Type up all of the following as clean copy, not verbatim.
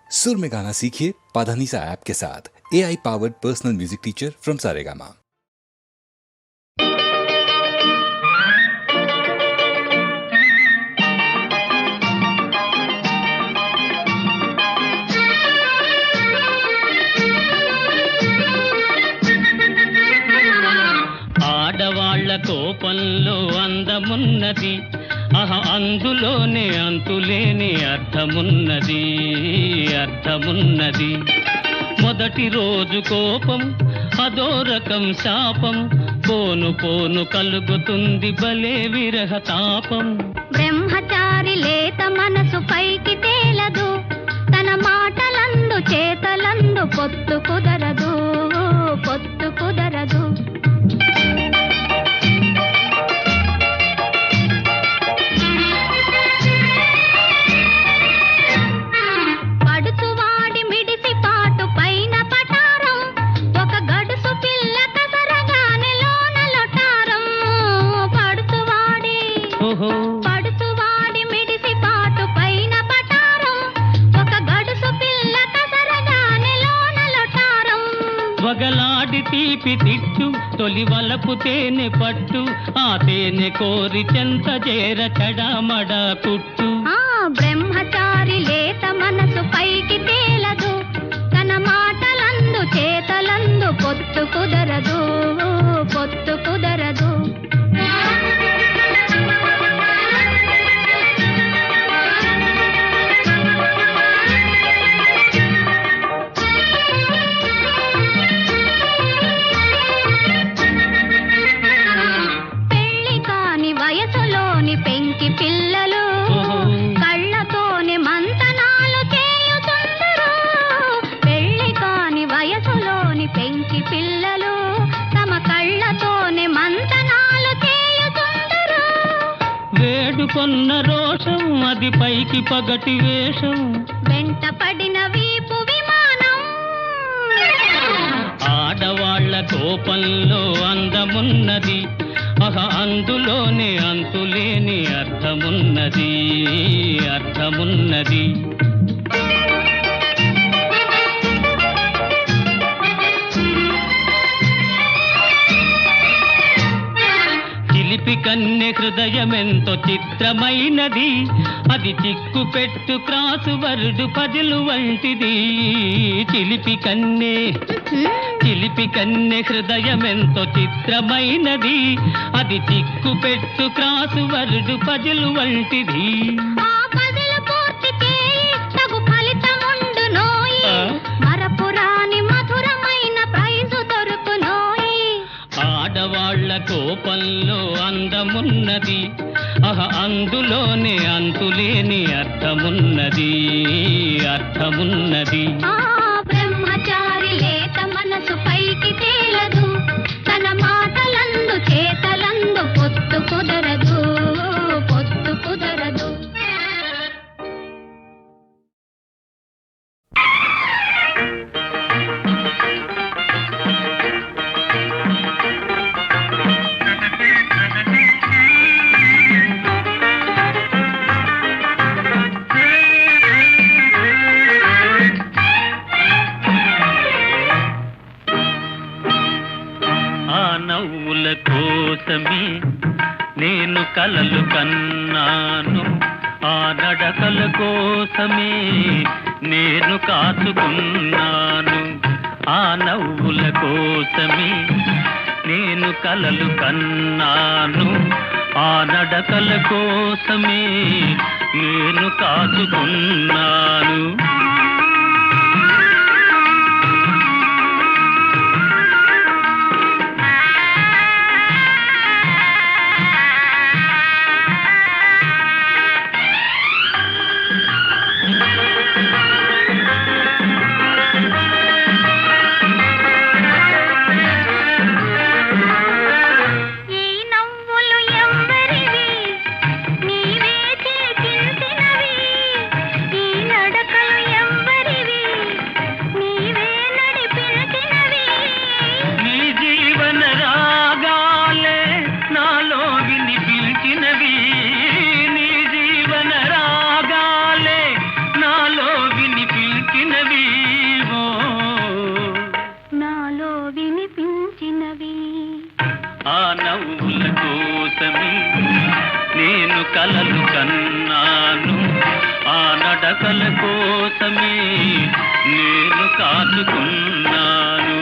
सुर में गाना सीखिए पाधानीसा ऐप के साथ। AI powered personal music teacher from Saregama. ఆడవాళ్ల కోపంలో అందమున్నది, అందులోనే అంతులేని అర్థమున్నది. మొదటి రోజు కోపం అదో రకం శాపం, పోను పోను కలుగుతుంది భలే విరహ తాపం. బ్రహ్మచారి లేత మనసు పైకి తేలదు, తన మాటలందు చేతలందు పొత్తు కుదరదు. పడుచువాడి మిడిసి పాటు పైన పటారం, ఒక గడుసు పిల్ల కసరగానే లోన లొటారం. పడుచువాడి మిడిసి పాటు పైన పటారం, ఒక గడుసు పిల్ల కసరగానే లోన లొటారం. వగలాడి తీపి తిట్టు తొలి వలపు తేనె పట్టు, ఆ తేనె కోరి చెంత చేర చడామడ కుట్టు. బ్రహ్మచారి లేత మనసు పైకి తేలదు, తన మాటలందు చేతలందు పొత్తు కుదరదు. పెళ్లి కాని వయసులోని పెంకి పిల్లలు కళ్ళతోనే మంతనాలు చేయుచుందరు. పెళ్లి కాని వయసులోని పెంకి పిల్లలు తమ కళ్ళతోనే మంతనాలు చేయుచుందరు. వేడుకొన్న రోషం అది పైకి పగటి వేషం, వెంట పడిన వీపు విమానం. ఆడవాళ్ల కోపంలో అందమున్నది, అందులోనే అంతులేని అర్థమున్నది. చిలిపి కన్నె హృదయమెంతో చిత్రమైనది, అది చిక్కు పెట్టు క్రాసు వర్డు పదిలు వంటిది. చిలిపి కన్నె హృదయమెంతో చిత్రమైనది, అది చిక్కు పెట్టు క్రాసు వర్డు పదిలు వంటిది. ఆ పదిలు పూర్తి చేయి తగు ఫలితముండునోయి, మరపురాని మధురమైన ప్రైజు దొరుకునోయి. ఆడవాళ్ల కోపంలో అందమున్నది, అందులోనే అంతులేని అర్థమున్నది. బ్రహ్మచారి లేత మనసు పైకి తేలదు, తన మాటలందు చేతలందు పొత్తు కుదరదు. నవ్వుల కోసమే నేను కలలు కన్నాను, ఆ నడకల కోసమే నేను కాచుకున్నాను. ఆ నవ్వుల కోసమే నేను కలలు కన్నాను, ఆ నడకల కోసమే నేను కాచుకున్నాను. నడక కలలు కన్నాను ఆ నడకల కోసమే నేను కాచుకున్నాను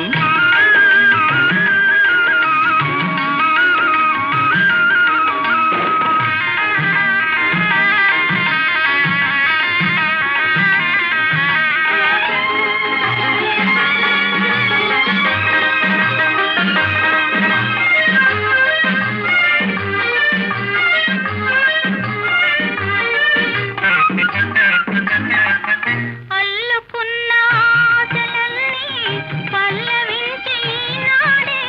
అల్లుకున్న ఆశలన్నీ పల్లవించి ఈనాడే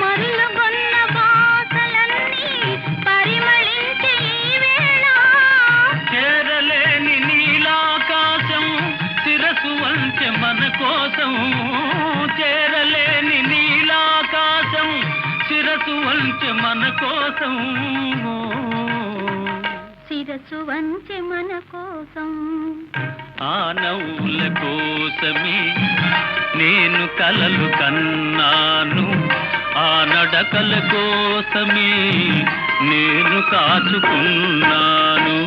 మరులుగొన్న బాసలన్నీ పరిమళించి ఈ వేళ చేరలేని నీలాకాశం శిరసు వంచె మన కోసం చేరలేని నీలాకాశం శిరసు వంచె మన కోసం శిరసు వంచె మన కోసం ఆ నవ్వుల కోసమే నేను కలలు కన్నాను ఆ నడకల కోసమే నేను కాచుకున్నాను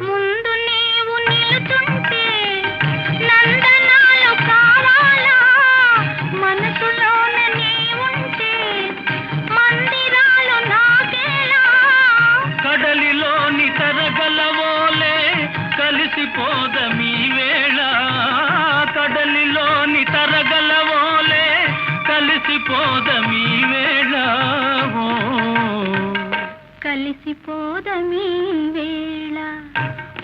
ముందు నీవు నిలుచుంటే నందనాలు కావాలా మనసులోన నీవుంటే మందిరాలు నాకేలా కడలిలోని తరగలవోలే కలిసిపోదమీ వేళ కడలిలోని తరగలవోలే కలిసిపోదమీ వేళ కలిసిపోదమీ వేళ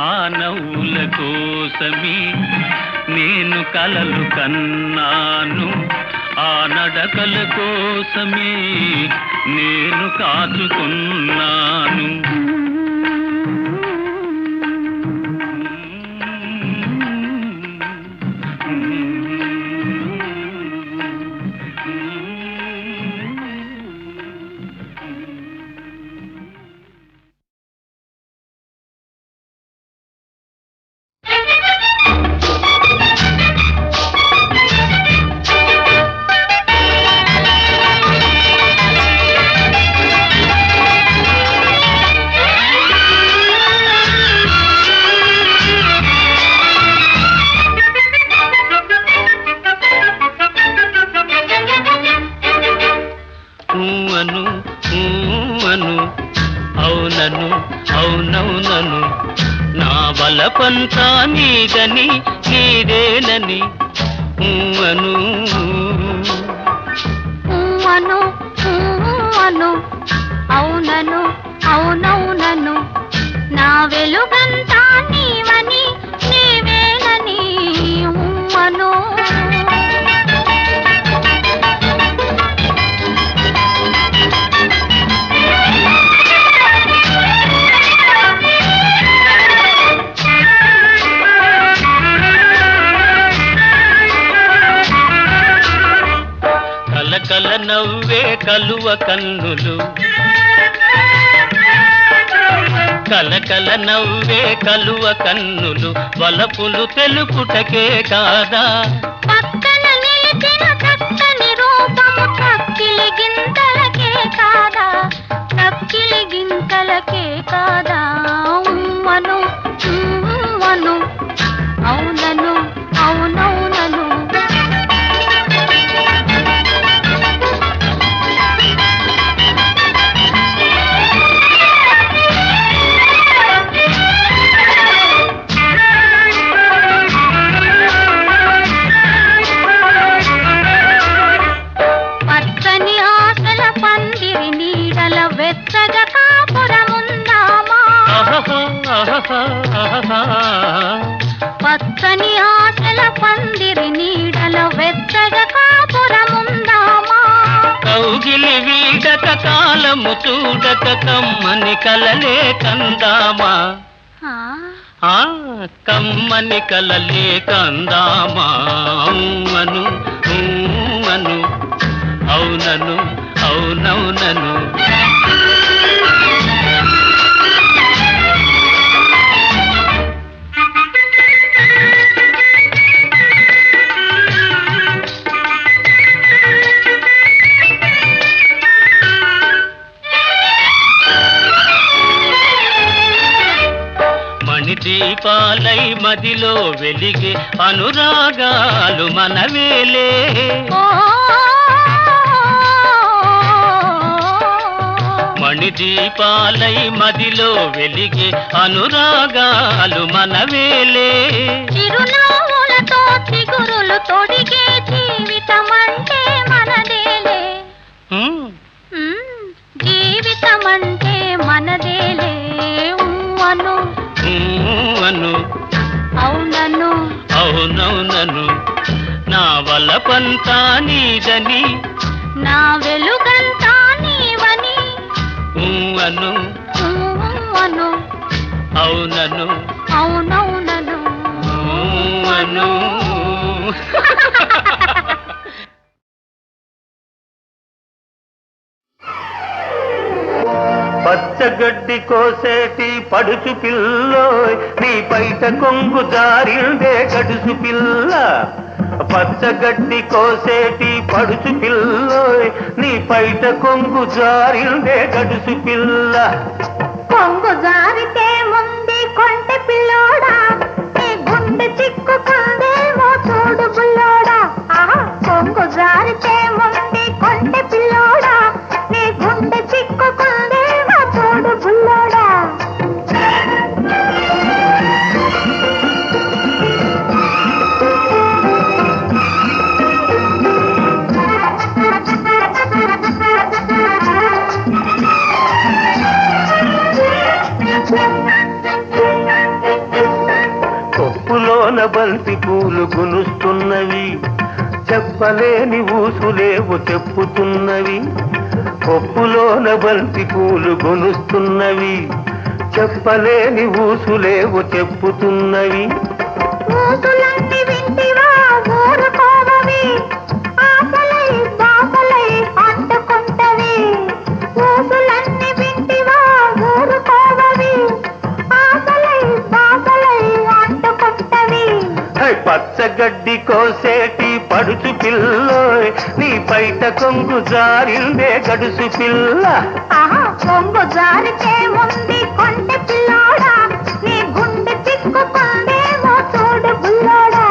ఆ నవ్వుల కోసమే నేను కలలు కన్నాను ఆ నడకల కోసమే నేను కాచుకున్నాను అవునను అవునవునను నా బలపంతా నీదని నీదేనని అను అను అను అవునను అవునవునను నా వెలుగంతా నీవని నీవేనని అను కల నవ్వే కలువ కన్నులు కలకల నవ్వే కలువ కన్నులు వలపులు తెలుపుటకే కాదా పక్కన నిలిచిన చక్కని రూపము కక్కిలి గింతలకే కాదా కక్కిలి గింతలకే కాదా ఉమ్మను ఉమ్మను అవునను అవునవునను పచ్చని ఆశల పందిరి నీడల వెచ్చగా కాపురముందామా కౌగిలి వీడక కాలము చూడక కమ్మని కలలే కందామా ఆ కమ్మని కలలే కందామా అను అను అవునను అవునవునను దీపాలై మదిలో వెలిగే అనురాగాలు మనవేలే మణిదీపాలై మదిలో వెలిగే అనురాగాలు మనవేలే చిరునవ్వులతో చిగురులు తొడిగే జీవితమంటే మనదేలే జీవితమంటే మనదేలే అను అను అవునను అవునవునను నా వల్లపంతా నీదని నా వెలుగంతా నీవని అను అను అవునను అవునవునను అను పచ్చగడ్డి కోసేటి పడుచు పిల్లోయ్ నీ పైట కొంగు జారిందే గడుసు పిల్ల పచ్చగడ్డి కోసేటి పడుచు పిల్లోయ్ నీ పైట కొంగు జారిందే గడుసు పిల్ల కొంగు జారితే ముందే కొంటె పిల్లోడా నీ గుండె చిక్కుకుందేమో చూడు బుల్లోడా కొంగు జారితే ముందే కొంటె పిల్లోడా నీ గుండె చిక్కుకుందేమో చూడు బుల్లోడా కొప్పులోన బంతి పూలు గునుస్తున్నవి చెప్పలేని ఊసులేవు చెప్పుతున్నవి కొప్పులోన బంతి పూలు గునుస్తున్నవి చెప్పలేని ఊసులేవు చెప్పుతున్నవి ఊసులన్నీ వింటివా ఊరుకోవవి ఆశలై బాసలై అంటుకుంటవి ఊసులన్నీ వింటివా ఊరుకోవవి ఆశలై బాసలై అంటుకుంటవి పచ్చగడ్డి కోసేటి పడుచు పిల్లోయ్ నీ పైట కొంగు జారిందే గడుసు పిల్ల కొంగు జారితే ముందు కొంటె పిల్లోడా నీ గుండె చిక్కుకుందేమో చూడు బుల్లోడా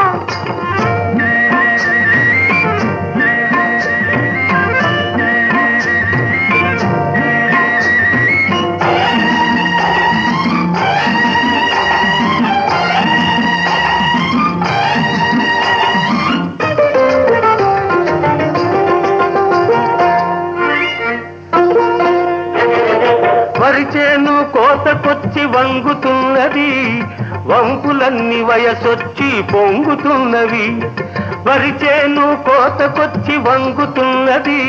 వరిచేను కోతకొచ్చి వంగుతున్నది వంపులన్నీ వయసొచ్చి పొంగుతున్నవి వరిచేను కోతకొచ్చి వంగుతున్నది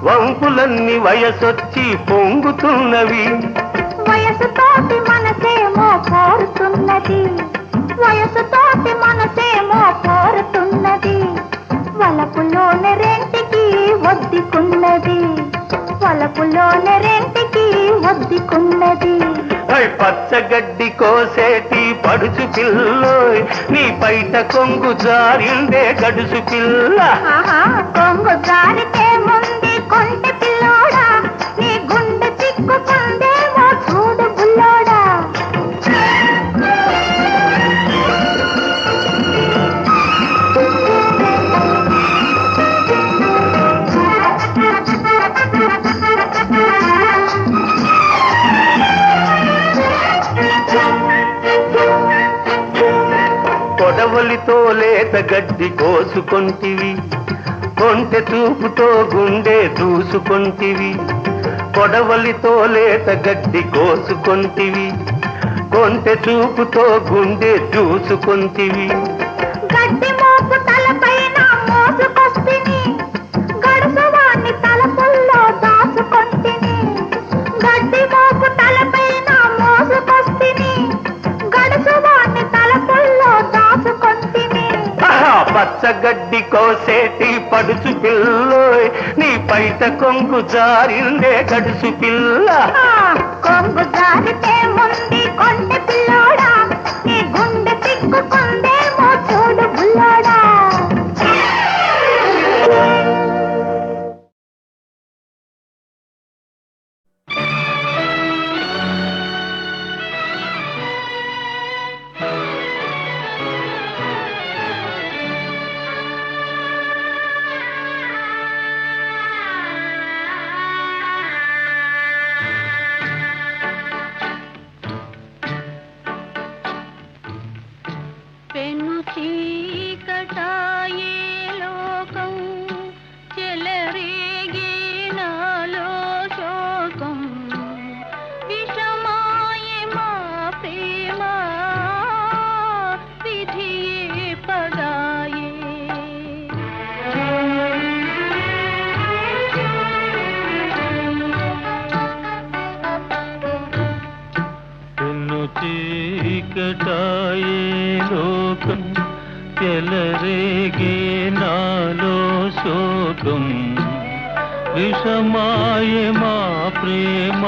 వంపులన్నీ వయసొచ్చి పొంగుతున్నవి వయసుతోటి మనసేమో కోరుతున్నది వయసుతోటి మనసేమో కోరుతున్నది వలపులోని రెంటికి ఒద్దుకున్నది వలపులోని రెంటికి ఒద్దుకున్నది పచ్చగడ్డి కోసేటి పడుచు పిల్లోయ్ నీ పైట కొంగు జారిందే గడుసు పిల్ల కొంగు జారితే ముందు కొంటె పిల్లోడా నీ గుండె చిక్కుకుందేమో చూడు బుల్లోడా కొడవలితో లేత గడ్డి కోసుకొంటివి కొంటె చూపుతో గుండె దూసుకొంటివి కొడవలితో లేత గడ్డి కోసుకొంటివి కొంటె చూపుతో గుండె దూసుకొంటివి గడ్డి మోపు తలపైన మోసుకొస్తిని గడుసువాణ్ణి తలపుల్లో దాచుకొంటిని గడ్డి మోపు తలపైన మోసుకొస్తిని గడుసువాణ్ణి పచ్చగడ్డి కోసేటి పడుచు పిల్లోయ్ నీ పైట కొంగు జారిందే గడుసు పిల్ల. కొంగు జారితే ముందు కొండ పిల్లోడా, నీ గుండె తిక్కుకుందేమో చూడు బుల్లోడా. పెను చీకటాయే లోకం, చెలరేగే నాలో శోకం, విషమాయే మా ప్రేమ, విధియే పగాయే. పెను చీకటాయే లోకం, చెలరేగే నాలో శోకం, విషమాయే మా ప్రేమ,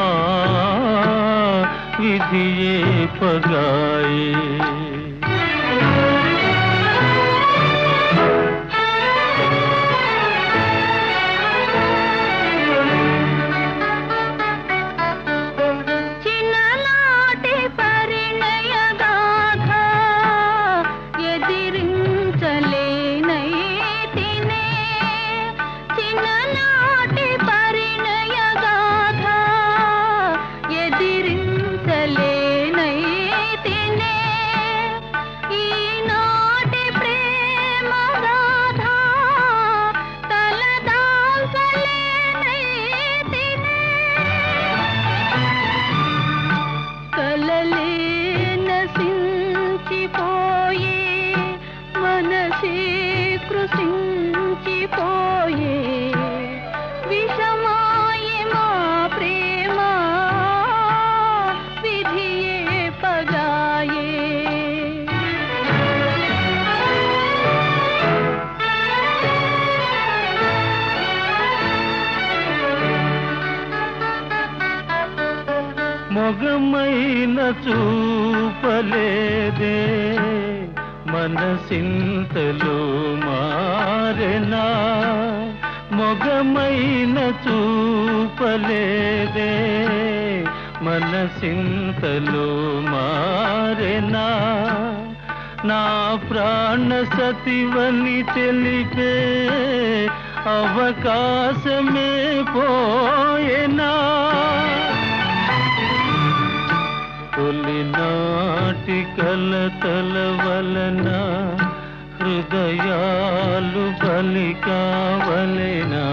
విధియే పగాయే. చిన్ననాటి పరిణయ గాథ ఎదిరించలేనైతినే, చిన్ననాటి పరిణయ గాథ ఎదిరించలేనైతినే, ఈనాటి ప్రేమ గాథ తలదాల్చలేనైతినే. కలలే నశించిపోయే, మనసే కృషించిపోయే, విషమాయే మా ప్రేమ, విధియే పగాయే. మొగమైన చూపలేదే, మనసింతలో మారెనా, మొగమైన చూపలేదే, మనసింతలో మారెనా, నా ప్రాణ సతివని తెలిపే అవకాశమే పోయేనా. తొలినాటి కలతల వలన హృదయాలు బలి కావలెనా,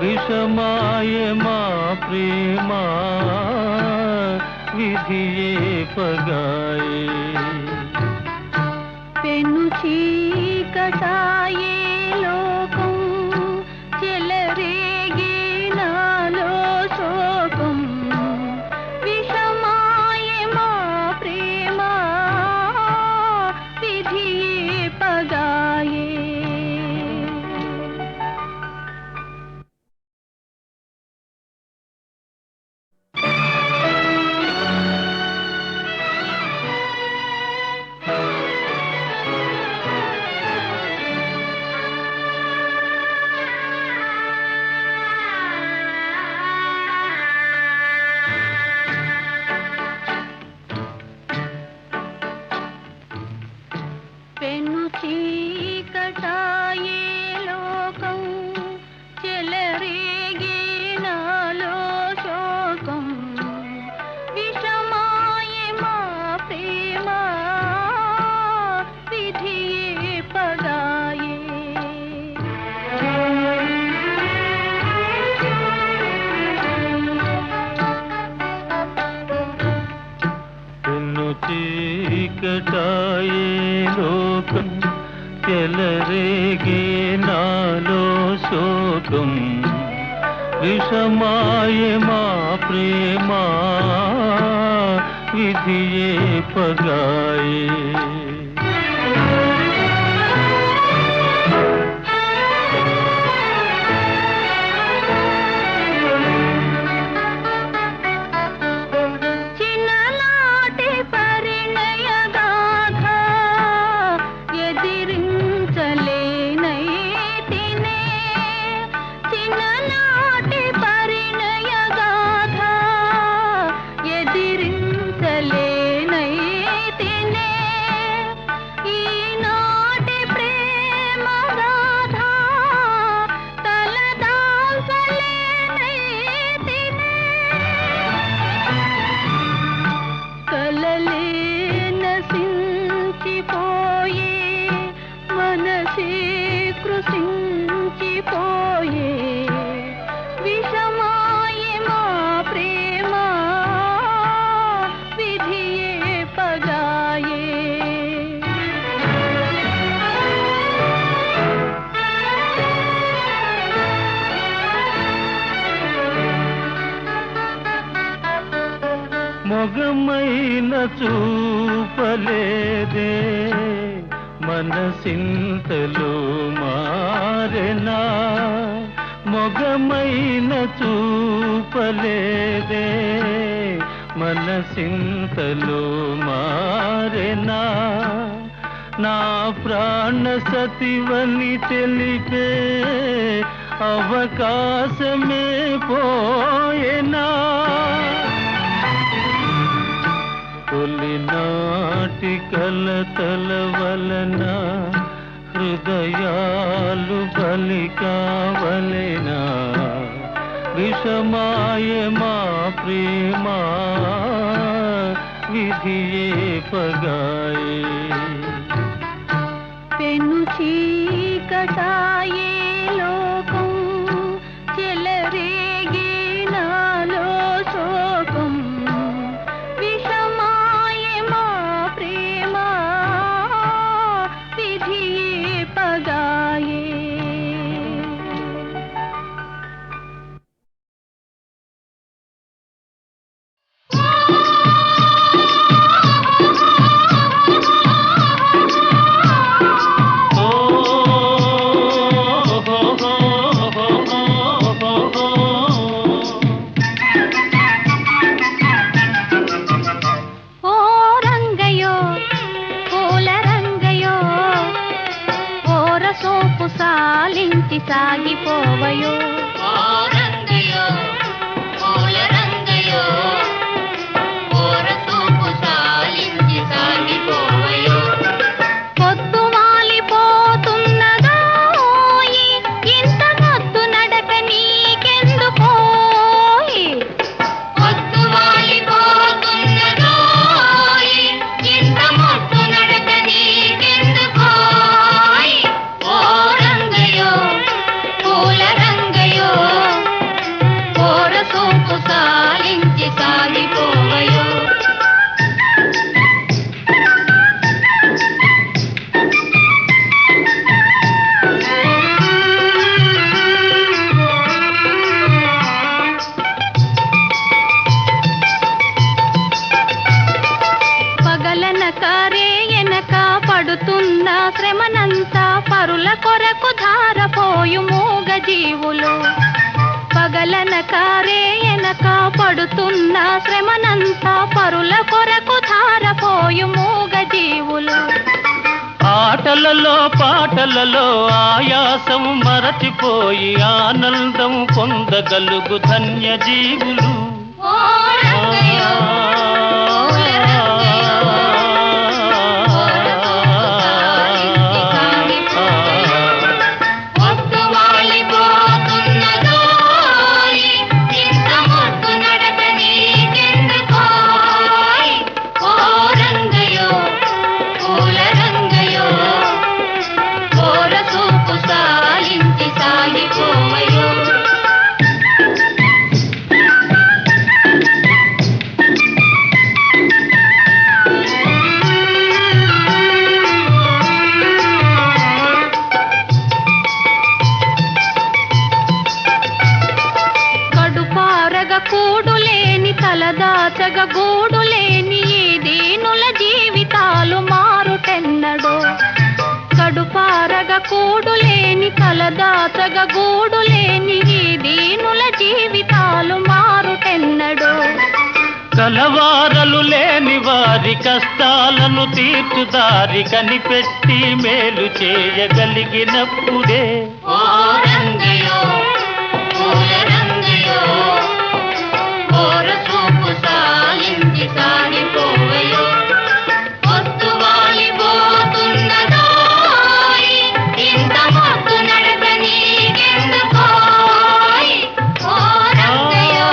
విషమాయే మా ప్రేమ, విధియే పగాయే. పెను చీకటాయే లోకం, చెలరేగే నాలో శోకం, విషమాయే మా ప్రేమ, విధియే పగాయే. పెను చీకటాయే లోకం, చెలరేగే నాలో శోకం, విషమాయే మా ప్రేమ, విధియే పగాయే. పెను చీకటాయే లోకం, చెలరేగే నాలో శోకం, విషమాయే మా ప్రేమ, విధియే పగాయే. మొగమైన చూపలేదే మనసింతలో మారెనా మొగమైన చూపలేదే మనసింతలో మారెనా నా ప్రాణ సతివని తెలిపే అవకాశమే పోయేనా తొలినాటి కలతల వలన హృదయాలు బలి కావలెనా విషమాయ మా ప్రేమ విధియే పగాయే పెను చీకటాయే లోకం చెలరేగే నాలో శోకం విషమాయే మా ప్రేమ విధియే పగాయే సాలించి సాగిపోవయో రంగయో పూల రంగయో ఓరసూపు సాలించి సాగిపోవయో పొద్దు మాలిపోతున్నదో ఇంత మొద్దు నడక నీకెందుకోయి పొద్దు మాలిపోతున్నదో ఇంత మొద్దు నడక నీకెందుకోయి పూల రంగయో ఓరసూపు సాలించి సాగిపోవయో పగలనక రేయనక పడుతున్న శ్రమనంతా పరుల కొరకు ధారపోయు మూగ జీవులు పగలనక రేయనక పడుతున్న శ్రమనంతా పరుల కొరకు ధారపోయు మూగ జీవులు ఆటలలో పాటలలో ఆయాసం మరచిపోయి ఆనందం పొందగలుగు ధన్య జీవులు ఓ రంగయో పూల రంగయో కూడులేని తలదాచగ గూడులేని ఈ దీనుల జీవితాలు మారుటెన్నడో కడుపారగ కూడులేని తలదాచగ గూడులేని ఈ దీనుల జీవితాలు మారుటెన్నడో కలవారలు లేని వారి కష్టాలను తీర్చుదారి కనిపెట్టి మేలు చేయగలిగినప్పుడే ఓ రంగయో పూల రంగయో ఓరసూపు సాలించి సాగిపోవయో పొద్దు వాలిపోతున్నదో ఇంత మొద్దు నడక నీకెందుకోయ్ ఓ రంగయో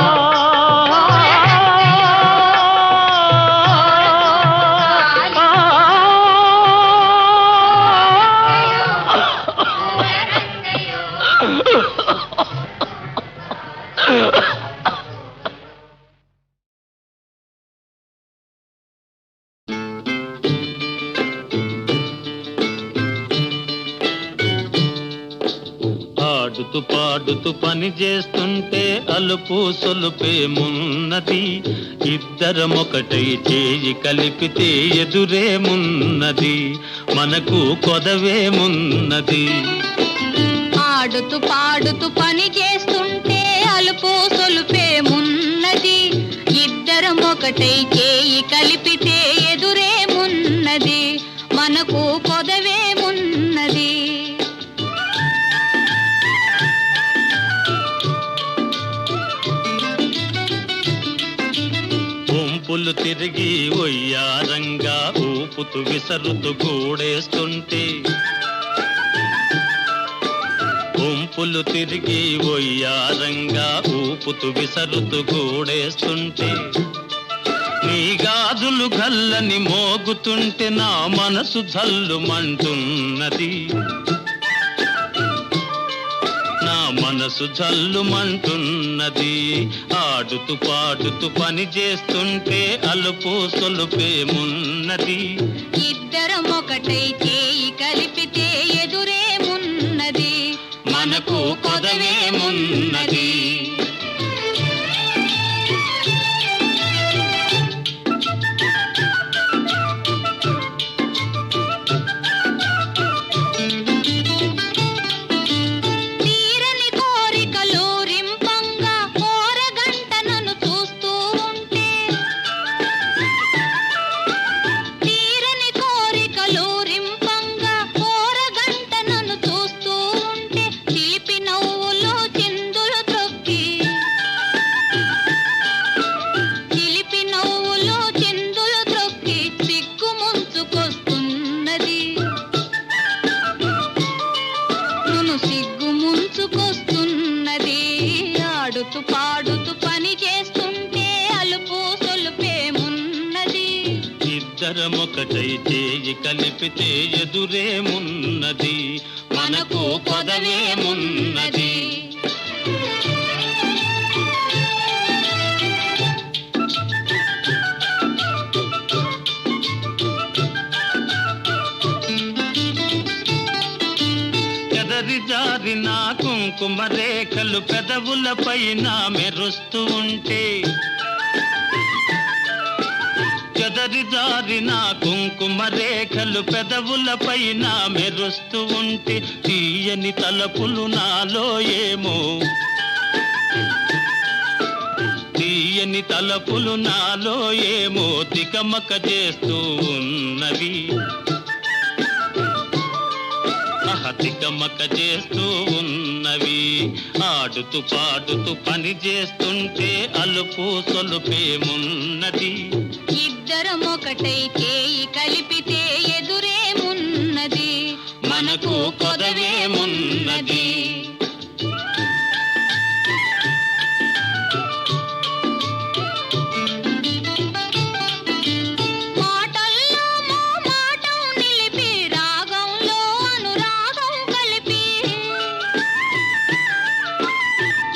పూల రంగయో ఆడుతూ పాడుతూ పని చేస్తుంటే అలుపు సొలుపేమున్నది, ఇద్దరమొకటై చేయి కలిపితే ఎదురేమున్నది, మనకు కొదవేమున్నది. ఆడుతూ పాడుతూ పని చేస్తుంటే అలుపు సొలుపేమున్నది, ఇద్దరం ఒకటై చేయి కలిపితే ఎదురేమున్నది, మనకు కొదవేమున్నది. వంపులు తిరిగి ఒయ్యారంగా ఊపుతూ విసరుతూ కూడేస్తుంటే, వంపులు తిరిగి ఒయ్యారంగా ఊపుతూ విసరుతూ కూడేస్తుంటే, నీ గాజులు గల్లని మోగుతుంటే నా మనసు జల్లుమంటున్నది, నా మనసు జల్లుమంటున్నది. ఆడుతూ పాడుతూ పని చేస్తుంటే అలుపు సొలుపేమున్నది, ఇద్దరం ఒకటై చేయి కలిపితే ఎదురేమున్నది, మనకు కొదవేమున్నది. తీరని కోరికలు రింపంగా కోరగంట నన్ను చూస్తూ ఉంటే, తీరని కోరికలు రింపంగా కోరగంట నన్ను చూస్తూ ఉంటే, చిలిపి నవ్వులో చిందులు త్రొక్కి, చిలిపి నవ్వులో చిందులు త్రొక్కి సిగ్గు ముంచుకొస్తున్నది, నన్ను సిగ్గు ముంచుకొస్తున్నది. ఆడుతూ పాడుతూ పని చేస్తుంటే అలుపు సొలుపేమున్నది, ఇద్దరమొకటై చేయి కలిపితే ఎదురేమున్నది, మనకు కొదవేమున్నది. చెదరి జారిన కుంకుమ రేఖలు పెదవులపైన మెరుస్తూ ఉంటే, చెదరి జారిన కుంకుమ రేఖలు పెదవులపైన మెరుస్తూ ఉంటే, తీయని తలపులు నాలో ఏమో, తీయని తలపులు నాలో ఏమో తికమక చేస్తూ ఉన్నవి, తికమక చేస్తూ ఉన్నవి. ఆడుతూ పాడుతూ పని చేస్తుంటే అలుపు సొలుపేమున్నది, ఇద్దరం ఒకటై చేయి కలిపితే ఎదురేమున్నది, మనకు కొదవేమున్నది. మాటల్లో మోమాటం నిలిపి రాగంలో అనురాగం కలిపి,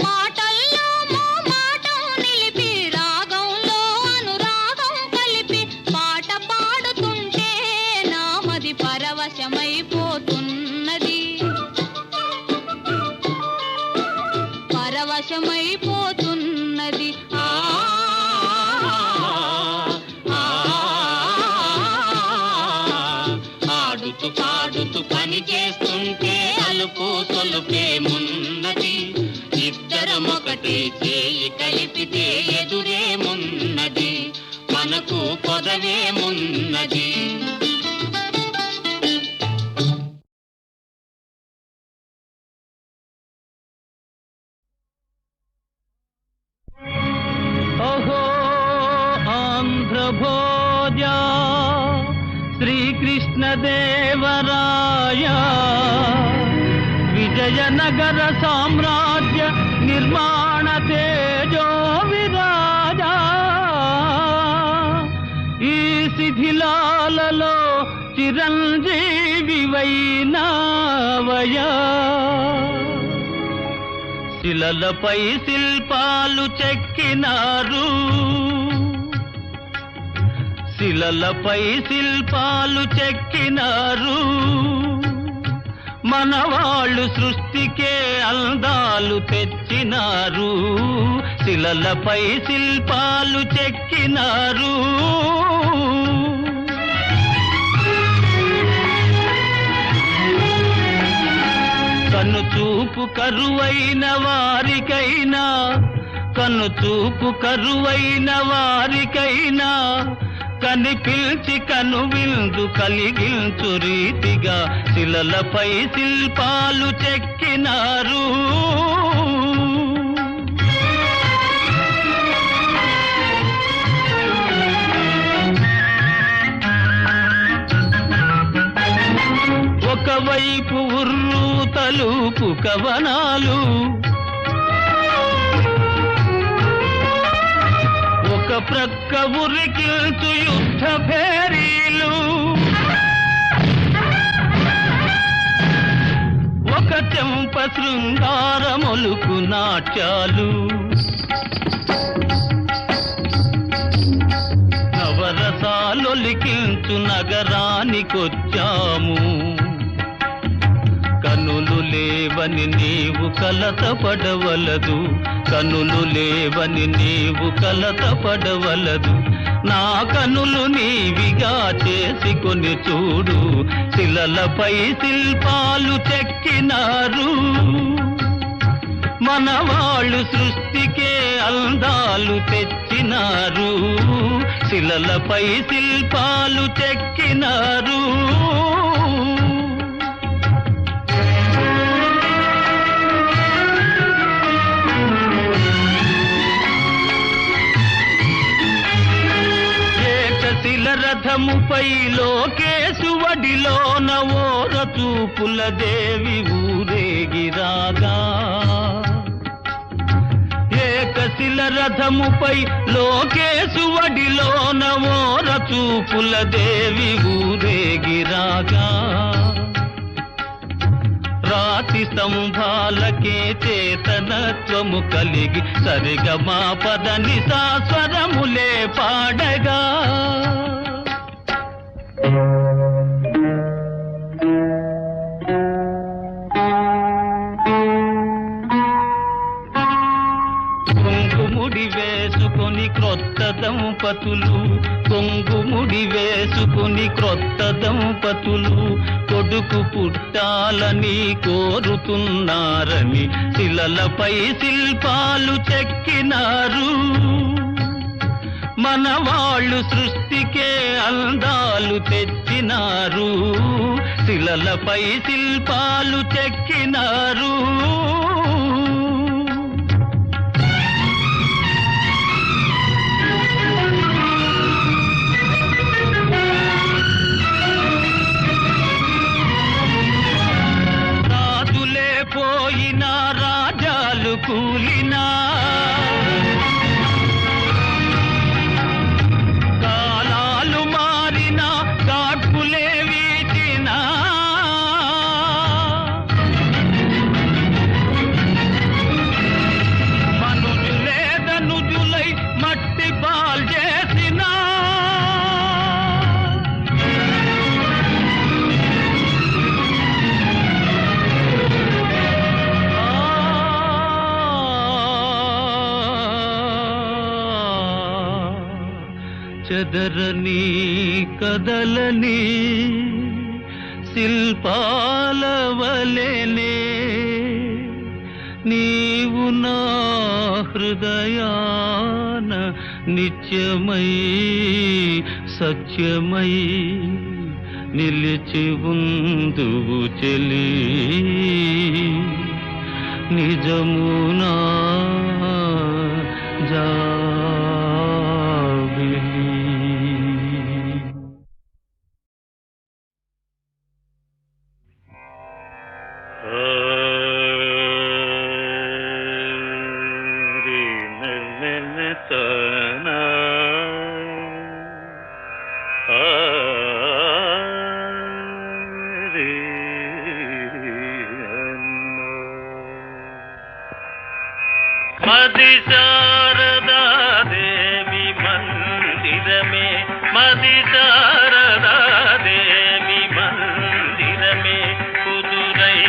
మాటల్లో మోమాటం నిలిపి రాగంలో అనురాగం కలిపి, పాట పాడుతుంటే నామది పరవశమైపోతున్నది, పరవశమైపోతున్నది. ఆడుతూ పాడుతూ పని చేస్తుంటే అలుపు సొలుపేమున్నది, ఇద్దరమొకటే చేయి కలిపితే ఎదురేమున్నది, మనకు కొదవేమున్నది. ఓహో ఆంధ్రభోజ శ్రీకృష్ణదేవరాయ, విజయనగర సామ్రాజ్య నిర్మాణ తేజో విరాజ, ఈ శిథిలాలలో చిరంజీవి వైనావయ, శిలలపై శిల్పాలు చెక్కినారు, శిలలపై శిల్పాలు చెక్కినారు, మనవాళ్ళు సృష్టికే అందాలు తెచ్చినారు, శిలలపై శిల్పాలు చెక్కినారు. కనుచూపు కరువైన వారికైనా, కనుచూపు కరువైన వారికైనా కనిపిల్చి కనువిందు కలిగించు రీతిగా శిలలపై శిల్పాలు చెక్కినారు. ఒకవైపు ఉర్రు తలుపు కవనాలు, ఒక ప్రక్క ఉరికిల్చు యుద్ధ భేరీలు, ఒక చెంప శృంగారమొలుకు నాట్యాలు. నవరసాలొలికించు నగరానికొచ్చాము, కనులు లేవని నీవు కలతపడవలదు, కనులు లేవని నీవు కలతపడవలదు. నా కనులు నీవిగా చేసుకొని చూడు, శిలలపై శిల్పాలు చెక్కినారు. మనవాళ్ళు సృష్టికే అందాలు తెచ్చినారు, శిలలపై శిల్పాలు చెక్కినారు. రథముపై లోకేశువడిలోన ఓర చూపుల దేవి ఊరేగిరాగా, ఏకశిల రథముపై లోకేశువడిలోన ఓర చూపుల దేవి ఊరేగిరాగా. రాతి స్తంభాలకే చేతనత్వము కలిగి సరిగమా పదని సాస్వరములే పాడగా. కొంగుముడి వేసుకొని క్రొత్త దంపతులు, కొంగుముడి వేసుకొని క్రొత్త దంపతులు కొడుకు పుట్టాలని కోరుతున్నారని శిలలపై శిల్పాలు చెక్కినారు. మనవాళ్ళు సృష్టికే అందాలు తెచ్చినారు, శిలలపై శిల్పాలు చెక్కినారు. రాజులే పోయినా రాజాలు కూలినా, కాలాలు మారినా కాడ్పులే వీచినా, మనుజులే ధనుజులై మట్టి పాల్ చేసినా, చెదరని కదలని శిల్పాల వలెనే నీవు నా హృదయాన నిత్యమై సత్యమై నిలిచి ఉందువు చెలి, నిజమునా జాబిలి. మది శారదా దేవి మందిరమే, మది శారదా దేవి మందిరమే కుదురై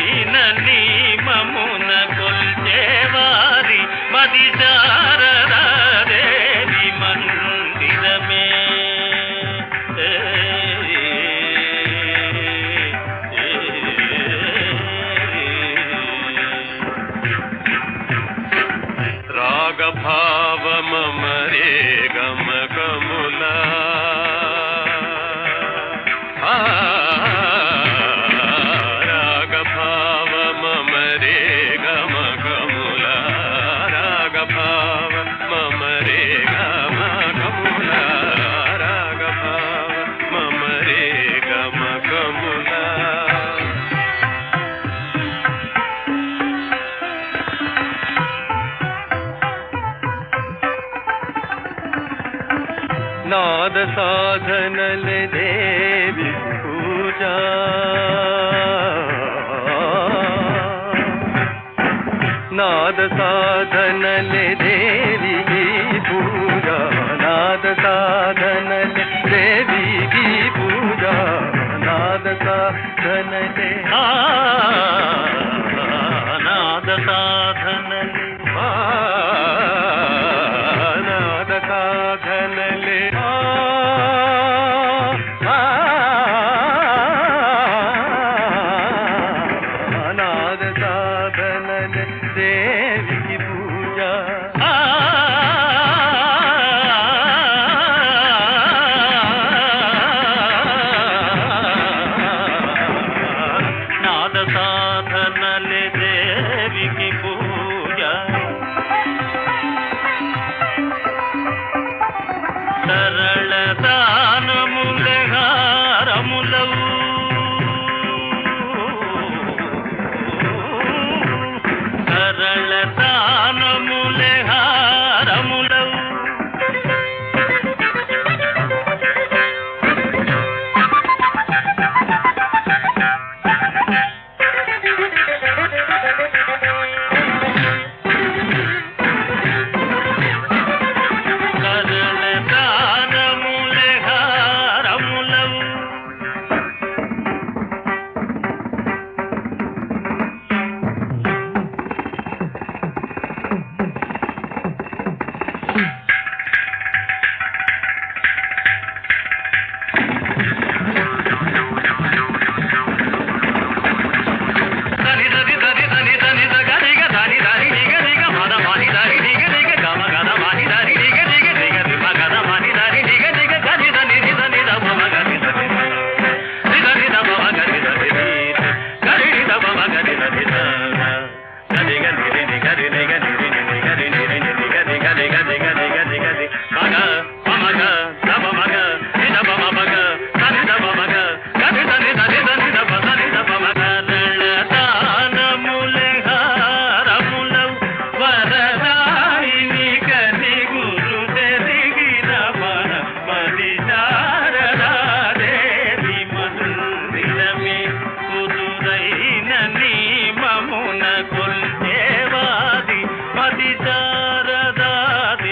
నాద సాధనలే దేవి పూజ నాద సాధనలే దేవికి పూజ నాద సాధనలే దేవికి పూజ నాద సాధనలే నాద సాధనలే నాద సాధనలే నాద సాధనలే దేవికి పూజ నాద సాధనలే దేవికి పూజ సరళ దానములే హారములవు సరళ దానములే హారములవు సరళ దానములే హారములవు దని దని దని దని దని దగరిగ దని దని నిగ నిగ మద మని దని నిగ నిగ గమ గద మని దని నిగ నిగ నిగ దిమ గద మని దని నిగ నిగ గని దని ని దని ద మమ గని దని ని దని ద మమ గని దని ని గని ని ద మమ గని దని ద గని గని ని ని గని ని గని ని ని గని ని ని ని గని గని గని గని గని గని మగ మమ గ ద మమ గ ని ద మమ మగ దని ద మమ గ గని దని దని దని ద మ దని ద మమ గ దానములే హారములవు వరదాయిని కని గురు తెరిగిన మన మది శారదాదేవి మందిరమే కుదురైన నియమమున కొల్చేవాది మది శారదాదేవి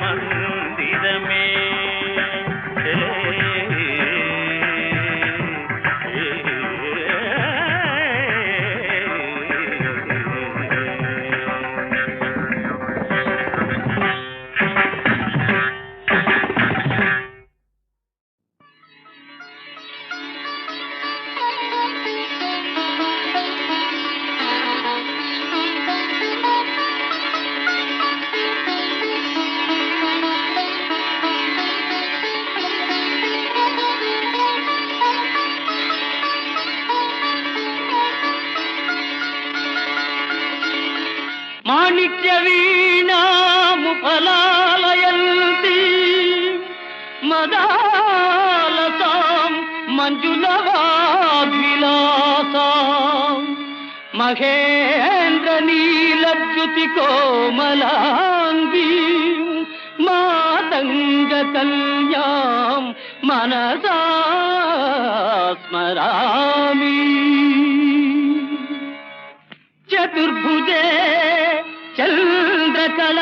మందిరమే మాణిక్య వీణాము ఫలాలయంతి మదాలసాం మంజులవాద్విలాసాం మహేంద్ర నీలద్యుతి కోమలాంగీ మాతంగ కన్యాం మనసా స్మరామి చతుర్భుజే చంద్రకళావతంసే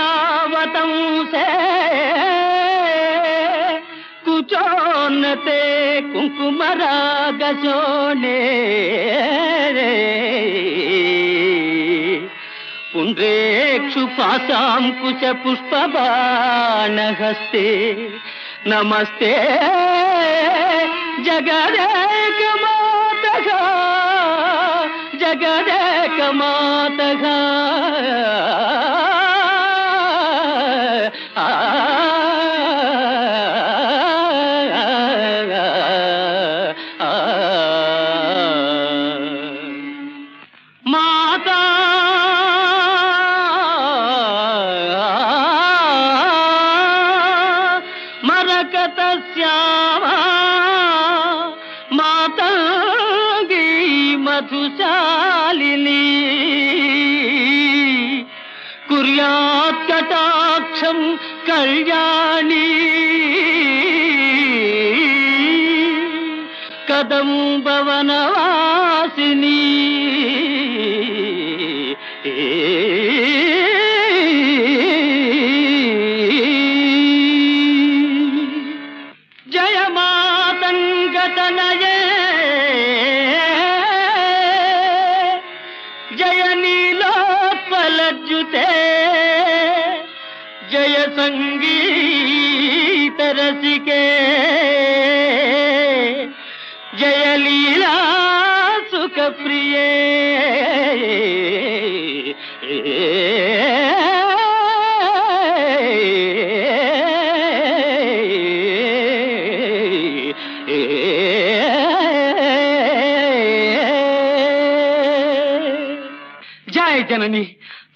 కుచోన్నతే కుంకుమరాగశోణే పుండ్రేక్షు పాశాంకుశ పుష్పబాణహస్తే నమస్తే జగదేకమాతః జగదేకమాతః మాతా మరకతస్యామా మాతంగీ మధుశాలిని కుర్యాత్ కటాక్షం కళ్యాణి కదంబవనవాసిని జయ మాతంగతనయే జయ నీలోత్పలజ్జుతే జయ సంగీత రసికే జయ లీలా సుఖ ప్రియే జయ జనని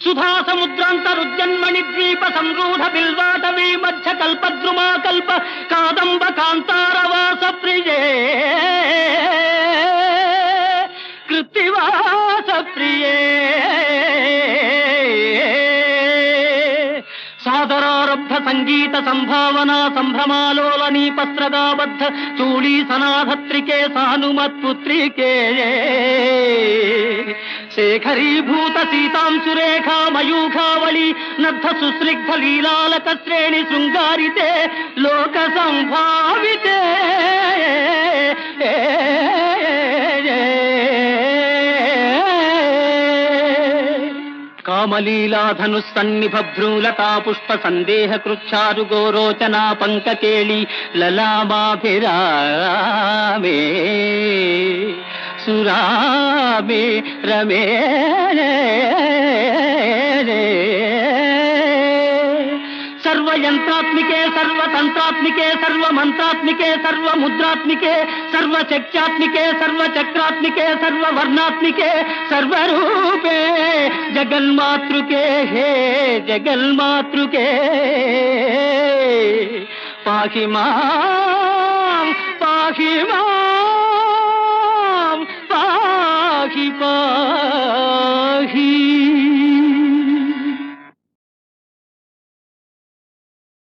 సుధా సముద్రాంతరుజన్మణి ద్వీప సంరూఢ బిల్వాటవీ మధ్య కల్పద్రుమా కల్ప కాదంబ కాంతారవాస ప్రియే కృత్తివాస ప్రియే సాదరారబ్ధ సంగీత సంభావనా సంభ్రమాలోలనీ పస్త్రగాబద్ధ చూళీ సనాధత్రికే సానుమత్పుత్రికే శేఖరీభూత సీతాంశురేఖా మయూఖావళి నద్ధ సుస్నిగ్ధ లీలాలక శ్రేణి శృంగారితే లోక సంభావితే కామలీలాధనుస్సన్నిభ్రూలతా పుష్ప సందేహ కృచ్ఛారు గోరోచనా పంకకేళి లలామాభిరామే సురామే రమే సర్వయంత్రాత్మికే సర్వతంత్రాత్మికే సర్వమంత్రాత్మికే సర్వముద్రాత్మికే సర్వశక్త్యాత్మికే సర్వచక్రాత్మికే సర్వవర్ణాత్మికే సర్వరూపే జగన్మాతృకే హే జగన్మాతృకే పాహి మాం పాహి మాం పాహి